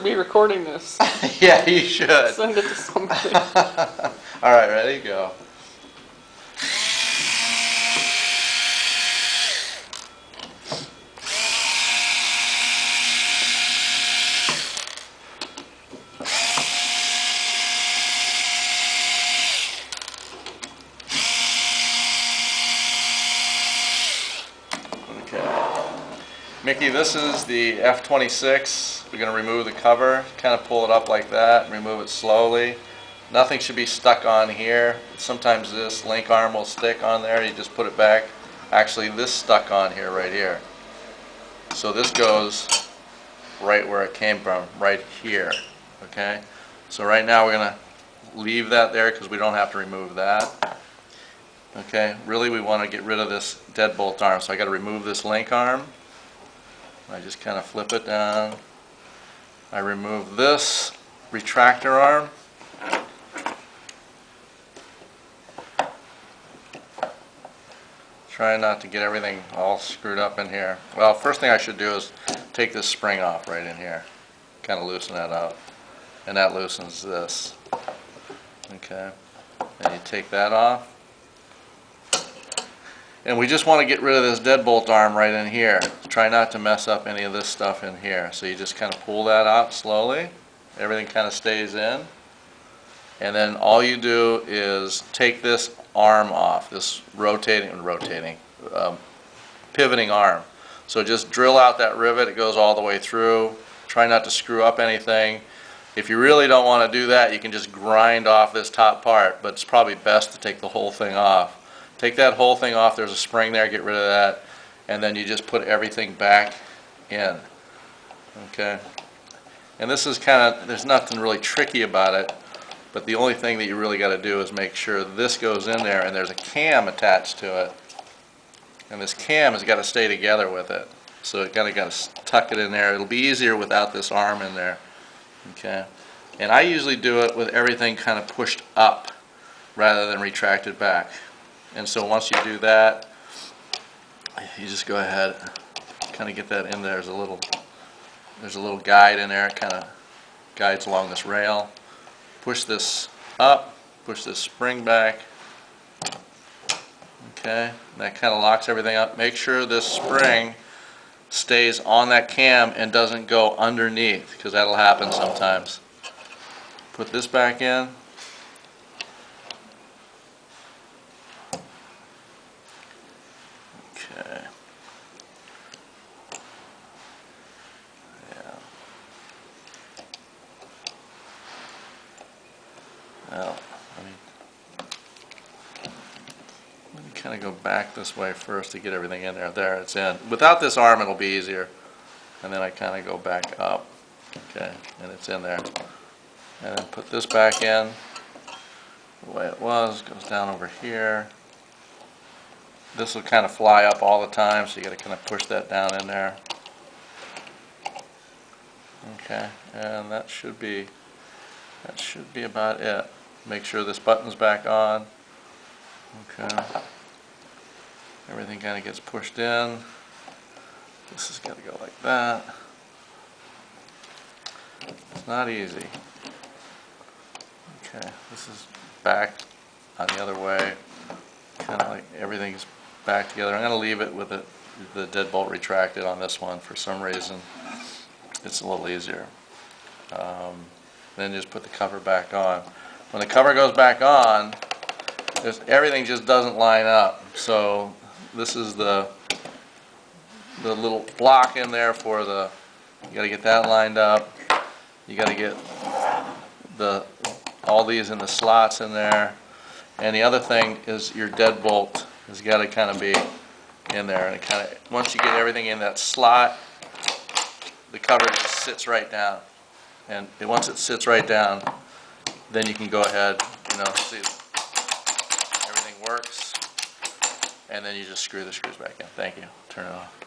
be recording this. Yeah, you should. Send it to somebody. All right, ready? Go. Okay. Mickey, this is the F-26. We're going to remove the cover, kind of pull it up like that, and remove it slowly. Nothing should be stuck on here. Sometimes this link arm will stick on there. You just put it back. Actually, this stuck on here, right here. So this goes right where it came from, right here. Okay? So right now we're going to leave that there because we don't have to remove that. Okay? Really, we want to get rid of this deadbolt arm. So I got to remove this link arm. I just kind of flip it down. I remove this retractor arm. Try not to get everything all screwed up in here. Well, first thing I should do is take this spring off right in here. Kind of loosen that out. And that loosens this. Okay. And you take that off. And we just want to get rid of this deadbolt arm right in here. Try not to mess up any of this stuff in here. So you just kind of pull that out slowly. Everything kind of stays in. And then all you do is take this arm off, this pivoting arm. So just drill out that rivet. It goes all the way through. Try not to screw up anything. If you really don't want to do that, you can just grind off this top part, but it's probably best to take the whole thing off. Take that whole thing off. There's a spring there. Get rid of that. And then you just put everything back in. Okay? And this is kind of, there's nothing really tricky about it. But the only thing that you really got to do is make sure this goes in there and there's a cam attached to it. And this cam has got to stay together with it. So you got to tuck it in there. It'll be easier without this arm in there. Okay? And I usually do it with everything kind of pushed up rather than retracted back. And so once you do that, you just go ahead, kind of get that in there. There's a little guide in there. It kind of guides along this rail. Push this up, push this spring back. Okay, and that kind of locks everything up. Make sure this spring stays on that cam and doesn't go underneath, because that'll happen sometimes. Put this back in. Okay. Yeah. Well, let me kind of go back this way first to get everything in there. There, it's in. Without this arm, it'll be easier. And then I kind of go back up. Okay, and it's in there. And then put this back in the way it was. Goes down over here. This will kind of fly up all the time, so you got to kind of push that down in there. Okay, and that should be about it. Make sure this button's back on. Okay. Everything kind of gets pushed in. This has got to go like that. It's not easy. Okay, this is back on the other way. Kind of like everything's back together. I'm going to leave it with the deadbolt retracted on this one. For some reason, it's a little easier. Then just put the cover back on. When the cover goes back on, everything just doesn't line up. So this is the little block in there for the, you got to get that lined up. You got to get all these in the slots in there. And the other thing is your deadbolt has got to kind of be in there. And it kind of, once you get everything in that slot, the cover just sits right down. And once it sits right down, then you can go ahead, see everything works. And then you just screw the screws back in. Thank you. Turn it off.